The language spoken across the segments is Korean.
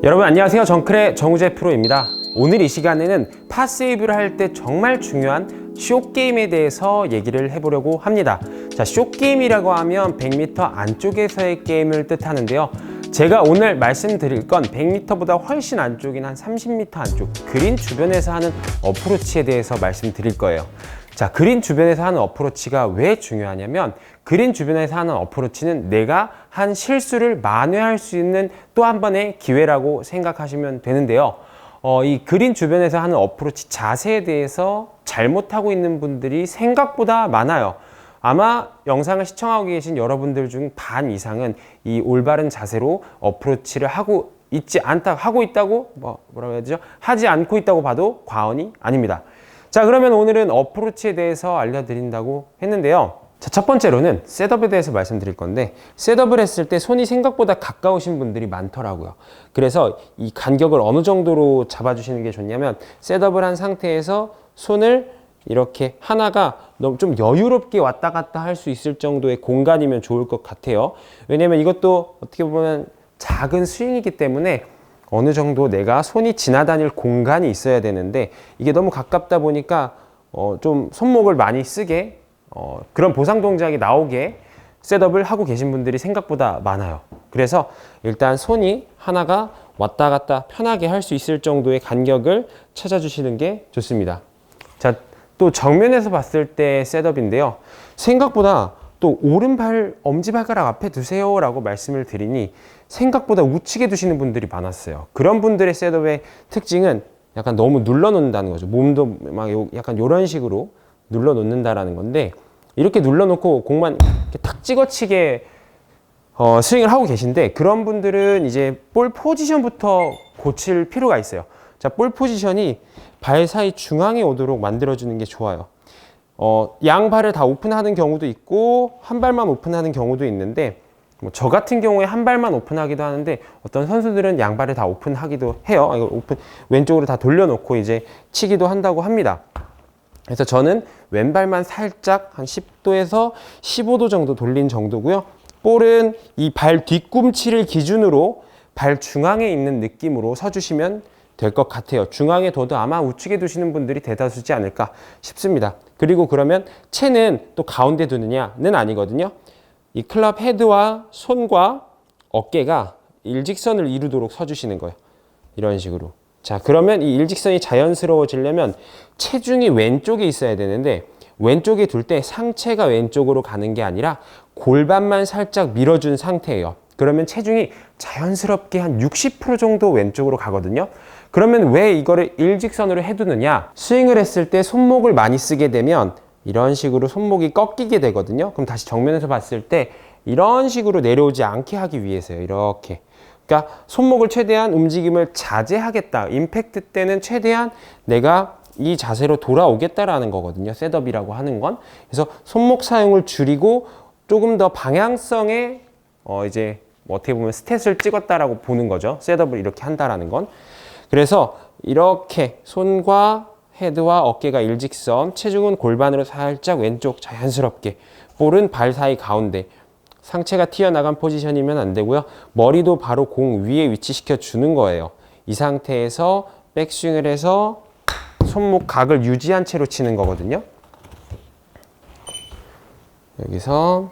여러분 안녕하세요. 정클의 정우재 프로입니다. 오늘 이 시간에는 파세이브를 할 때 정말 중요한 숏게임에 대해서 얘기를 해보려고 합니다. 자, 숏게임이라고 하면 100m 안쪽에서의 게임을 뜻하는데요. 제가 오늘 말씀드릴 건 100m보다 훨씬 안쪽인 한 30m 안쪽 그린 주변에서 하는 어프로치에 대해서 말씀드릴 거예요. 자, 그린 주변에서 하는 어프로치가 왜 중요하냐면 그린 주변에서 하는 어프로치는 내가 한 실수를 만회할 수 있는 또 한 번의 기회라고 생각하시면 되는데요. 이 그린 주변에서 하는 어프로치 자세에 대해서 잘못하고 있는 분들이 생각보다 많아요. 아마 영상을 시청하고 계신 여러분들 중 반 이상은 이 올바른 자세로 어프로치를 하고 있다고 뭐라고 해야 되죠? 하지 않고 있다고 봐도 과언이 아닙니다. 자, 그러면 오늘은 어프로치에 대해서 알려드린다고 했는데요. 자, 첫 번째로는 셋업에 대해서 말씀드릴 건데, 셋업을 했을 때 손이 생각보다 가까우신 분들이 많더라고요. 그래서 이 간격을 어느 정도로 잡아주시는 게 좋냐면, 셋업을 한 상태에서 손을 이렇게 하나가 너무 좀 여유롭게 왔다 갔다 할 수 있을 정도의 공간이면 좋을 것 같아요. 왜냐면 이것도 어떻게 보면 작은 스윙이기 때문에 어느 정도 내가 손이 지나다닐 공간이 있어야 되는데, 이게 너무 가깝다 보니까 좀 손목을 많이 쓰게 그런 보상 동작이 나오게 셋업을 하고 계신 분들이 생각보다 많아요. 그래서 일단 손이 하나가 왔다 갔다 편하게 할 수 있을 정도의 간격을 찾아주시는 게 좋습니다. 자, 또 정면에서 봤을 때 셋업인데요. 생각보다 또 오른발 엄지발가락 앞에 두세요 라고 말씀을 드리니 생각보다 우측에 두시는 분들이 많았어요. 그런 분들의 셋업의 특징은 약간 너무 눌러 놓는다는 거죠. 몸도 막 약간 이런 식으로 눌러 놓는다라는 건데, 이렇게 눌러 놓고 공만 이렇게 탁 찍어치게 스윙을 하고 계신데, 그런 분들은 이제 볼 포지션부터 고칠 필요가 있어요. 자, 볼 포지션이 발 사이 중앙에 오도록 만들어주는 게 좋아요. 양 발을 다 오픈하는 경우도 있고 한 발만 오픈하는 경우도 있는데, 저 같은 경우에 한 발만 오픈하기도 하는데 어떤 선수들은 양 발을 다 오픈하기도 해요. 이거 왼쪽으로 다 돌려놓고 이제 치기도 한다고 합니다. 그래서 저는 왼발만 살짝 한 10도에서 15도 정도 돌린 정도고요. 볼은 이 발 뒤꿈치를 기준으로 발 중앙에 있는 느낌으로 서주시면 될 것 같아요. 중앙에 둬도 아마 우측에 두시는 분들이 대다수지 않을까 싶습니다. 그리고 그러면 채는 또 가운데 두느냐는 아니거든요. 이 클럽 헤드와 손과 어깨가 일직선을 이루도록 서주시는 거예요. 이런 식으로. 자, 그러면 이 일직선이 자연스러워지려면 체중이 왼쪽에 있어야 되는데, 왼쪽에 둘 때 상체가 왼쪽으로 가는 게 아니라 골반만 살짝 밀어준 상태예요. 그러면 체중이 자연스럽게 한 60% 정도 왼쪽으로 가거든요. 그러면 왜 이거를 일직선으로 해두느냐? 스윙을 했을 때 손목을 많이 쓰게 되면 이런 식으로 손목이 꺾이게 되거든요. 그럼 다시 정면에서 봤을 때 이런 식으로 내려오지 않게 하기 위해서요. 이렇게. 그러니까 손목을 최대한 움직임을 자제하겠다. 임팩트 때는 최대한 내가 이 자세로 돌아오겠다라는 거거든요. 셋업이라고 하는 건. 그래서 손목 사용을 줄이고 조금 더 방향성에 이제 어떻게 보면 스탯을 찍었다라고 보는 거죠. 셋업을 이렇게 한다라는 건. 그래서 이렇게 손과 헤드와 어깨가 일직선, 체중은 골반으로 살짝 왼쪽 자연스럽게, 볼은 발 사이 가운데, 상체가 튀어나간 포지션이면 안 되고요. 머리도 바로 공 위에 위치시켜 주는 거예요. 이 상태에서 백스윙을 해서 손목 각을 유지한 채로 치는 거거든요. 여기서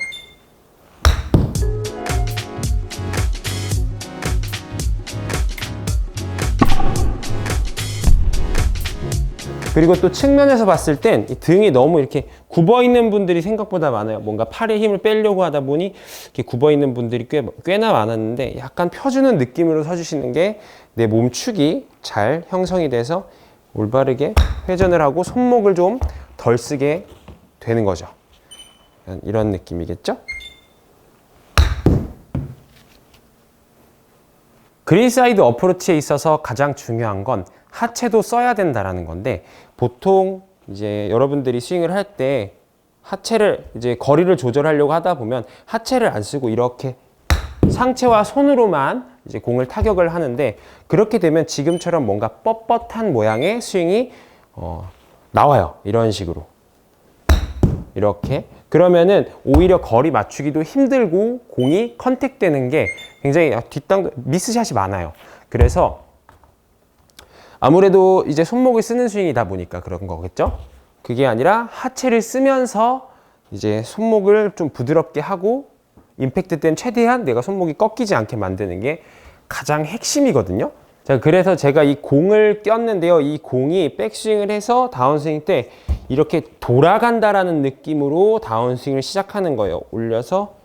그리고 또 측면에서 봤을 땐 이 등이 너무 이렇게 굽어 있는 분들이 생각보다 많아요. 뭔가 팔에 힘을 빼려고 하다 보니 이렇게 굽어 있는 분들이 꽤나 많았는데, 약간 펴주는 느낌으로 서주시는 게 내 몸축이 잘 형성이 돼서 올바르게 회전을 하고 손목을 좀 덜 쓰게 되는 거죠. 이런 느낌이겠죠? 그린사이드 어프로치에 있어서 가장 중요한 건 하체도 써야 된다라는 건데, 보통 이제 여러분들이 스윙을 할 때 하체를 이제 거리를 조절하려고 하다 보면 하체를 안 쓰고 이렇게 상체와 손으로만 이제 공을 타격을 하는데, 그렇게 되면 지금처럼 뭔가 뻣뻣한 모양의 스윙이 나와요. 이런 식으로. 이렇게. 그러면은 오히려 거리 맞추기도 힘들고 공이 컨택되는 게 굉장히 뒷땅 미스샷이 많아요. 그래서 아무래도 이제 손목을 쓰는 스윙이다 보니까 그런 거겠죠? 그게 아니라 하체를 쓰면서 이제 손목을 좀 부드럽게 하고 임팩트 때는 최대한 내가 손목이 꺾이지 않게 만드는 게 가장 핵심이거든요. 자, 그래서 제가 이 공을 꼈는데요. 이 공이 백스윙을 해서 다운스윙 때 이렇게 돌아간다라는 느낌으로 다운스윙을 시작하는 거예요. 올려서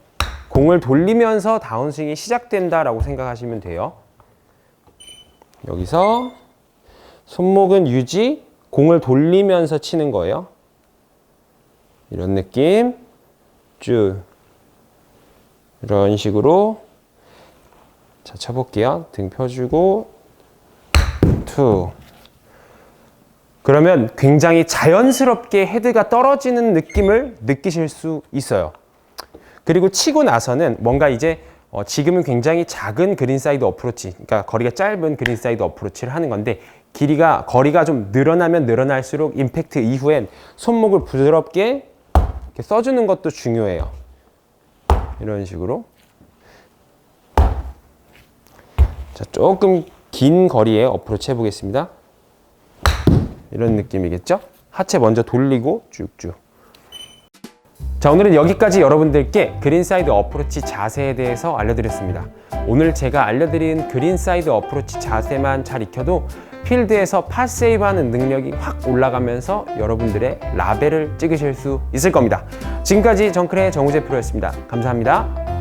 공을 돌리면서 다운스윙이 시작된다라고 생각하시면 돼요. 여기서 손목은 유지, 공을 돌리면서 치는 거예요. 이런 느낌. 쭉. 이런 식으로. 자, 쳐볼게요. 등 펴주고. 투. 그러면 굉장히 자연스럽게 헤드가 떨어지는 느낌을 느끼실 수 있어요. 그리고 치고 나서는 뭔가 이제 지금은 굉장히 작은 그린사이드 어프로치, 그러니까 거리가 짧은 그린사이드 어프로치를 하는 건데 거리가 좀 늘어나면 늘어날수록 임팩트 이후엔 손목을 부드럽게 이렇게 써주는 것도 중요해요. 이런 식으로. 자, 조금 긴 거리에 어프로치 해보겠습니다. 이런 느낌이겠죠? 하체 먼저 돌리고 쭉쭉. 자, 오늘은 여기까지 여러분들께 그린사이드 어프로치 자세에 대해서 알려드렸습니다. 오늘 제가 알려드린 그린사이드 어프로치 자세만 잘 익혀도 필드에서 팟세이브 하는 능력이 확 올라가면서 여러분들의 라벨을 찍으실 수 있을 겁니다. 지금까지 정클의 정우재 프로였습니다. 감사합니다.